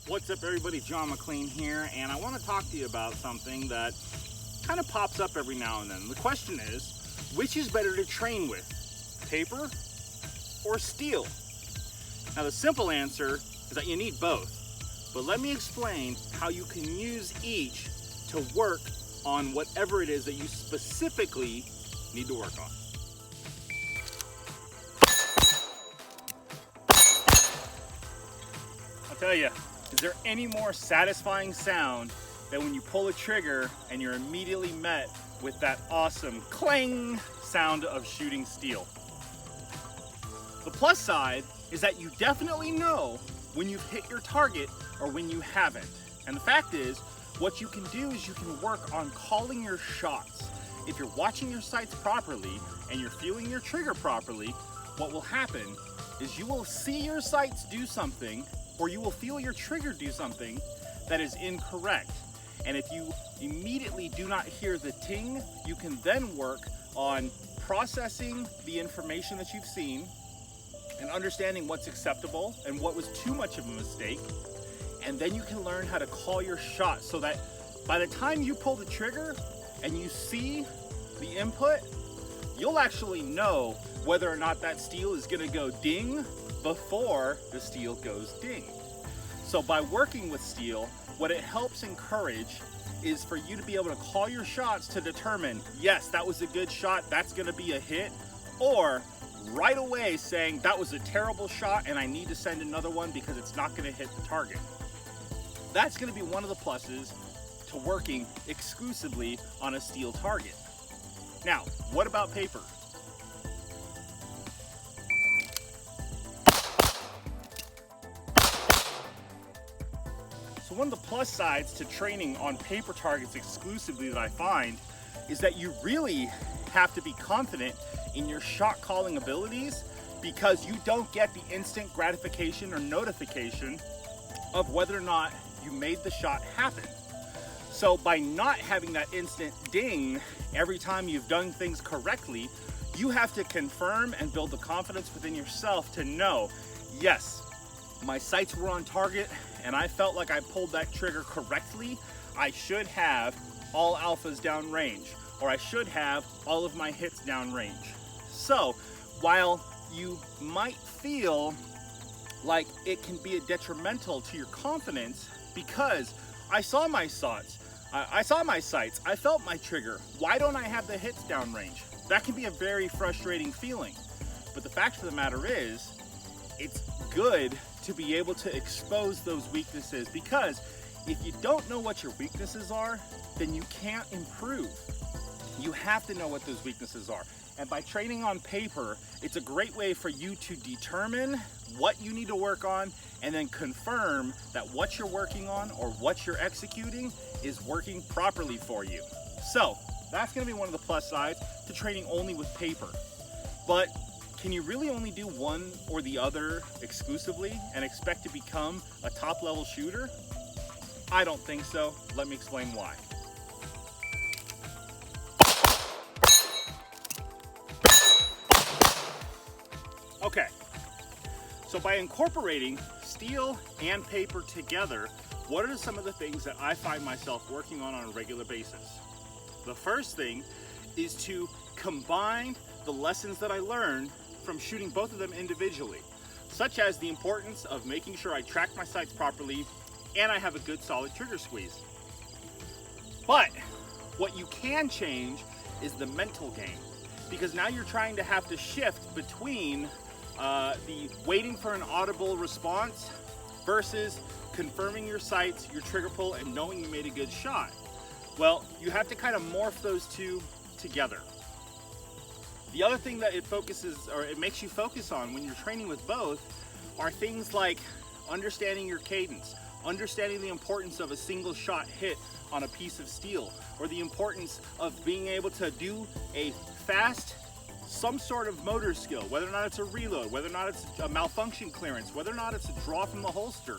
What's up everybody, John McClain here, and I want to talk to you about something that kind of pops up every now and then. The question is, which is better to train with, paper or steel? Now the simple answer is that you need both, but let me explain how you can use each to work on whatever it is that you specifically need to work on. I'll tell you, is there any more satisfying sound than when you pull a trigger and you're immediately met with that awesome clang sound of shooting steel? The plus side is that you definitely know when you've hit your target or when you haven't. And the fact is, what you can do is you can work on calling your shots. If you're watching your sights properly and you're feeling your trigger properly, what will happen is you will see your sights do something, or you will feel your trigger do something that is incorrect. And if you immediately do not hear the ting, you can then work on processing the information that you've seen and understanding what's acceptable and what was too much of a mistake. And then you can learn how to call your shot so that by the time you pull the trigger and you see the input, you'll actually know whether or not that steel is gonna go ding before the steel goes ding. So by working with steel, what it helps encourage is for you to be able to call your shots to determine, yes, that was a good shot, that's gonna be a hit, or right away saying that was a terrible shot and I need to send another one because it's not gonna hit the target. That's gonna be one of the pluses to working exclusively on a steel target. Now, what about paper? So one of the plus sides to training on paper targets exclusively that I find is that you really have to be confident in your shot calling abilities, because you don't get the instant gratification or notification of whether or not you made the shot happen. So by not having that instant ding every time you've done things correctly, you have to confirm and build the confidence within yourself to know, yes, my sights were on target and I felt like I pulled that trigger correctly. I should have all alphas downrange, or I should have all of my hits downrange. So while you might feel like it can be detrimental to your confidence because I saw my sights, I felt my trigger, why don't I have the hits downrange? That can be a very frustrating feeling. But the fact of the matter is, it's good to be able to expose those weaknesses, because if you don't know what your weaknesses are, then you can't improve. You have to know what those weaknesses are. And by training on paper, it's a great way for you to determine what you need to work on and then confirm that what you're working on or what you're executing is working properly for you. So that's gonna be one of the plus sides to training only with paper. But can you really only do one or the other exclusively and expect to become a top level shooter? I don't think so. Let me explain why. Okay, so by incorporating steel and paper together, what are some of the things that I find myself working on a regular basis? The first thing is to combine the lessons that I learned from shooting both of them individually, such as the importance of making sure I track my sights properly and I have a good solid trigger squeeze. But what you can change is the mental game, because now you're trying to have to shift between the waiting for an audible response versus confirming your sights, your trigger pull, and knowing you made a good shot. Well, you have to kind of morph those two together. The other thing that it makes you focus on when you're training with both are things like understanding your cadence, understanding the importance of a single shot hit on a piece of steel, or the importance of being able to do a fast, some sort of motor skill, whether or not it's a reload, whether or not it's a malfunction clearance, whether or not it's a draw from the holster.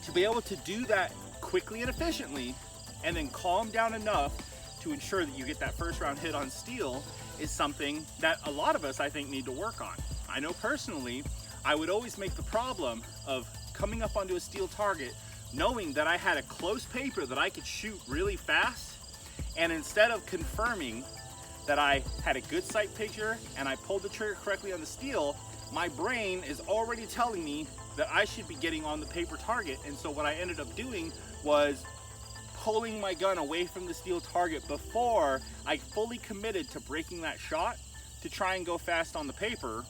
To be able to do that quickly and efficiently and then calm down enough to ensure that you get that first round hit on steel is something that a lot of us, I think, need to work on. I know personally, I would always make the problem of coming up onto a steel target, knowing that I had a close paper that I could shoot really fast, and instead of confirming that I had a good sight picture and I pulled the trigger correctly on the steel, my brain is already telling me that I should be getting on the paper target. And so what I ended up doing was pulling my gun away from the steel target before I fully committed to breaking that shot to try and go fast on the paper.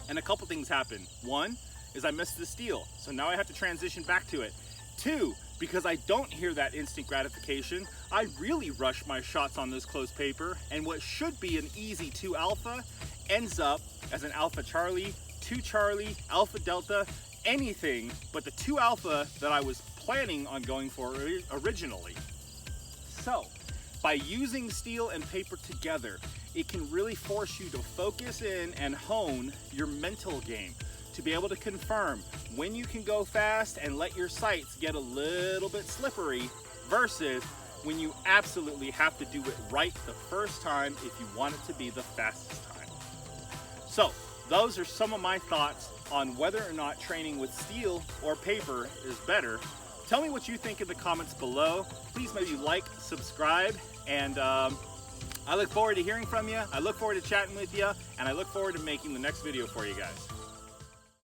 And a couple things happened. One is I missed the steel, so now I have to transition back to it. Two, because I don't hear that instant gratification, I really rush my shots on this close paper, and what should be an easy 2 alpha ends up as an Alpha Charlie, 2 Charlie, Alpha Delta, anything but the 2 alpha that I was planning on going for originally. So, by using steel and paper together, it can really force you to focus in and hone your mental game, to be able to confirm when you can go fast and let your sights get a little bit slippery versus when you absolutely have to do it right the first time if you want it to be the fastest time. So those are some of my thoughts on whether or not training with steel or paper is better. Tell me what you think in the comments below. Please maybe like, subscribe, and I look forward to hearing from you. I look forward to chatting with you, and I look forward to making the next video for you guys.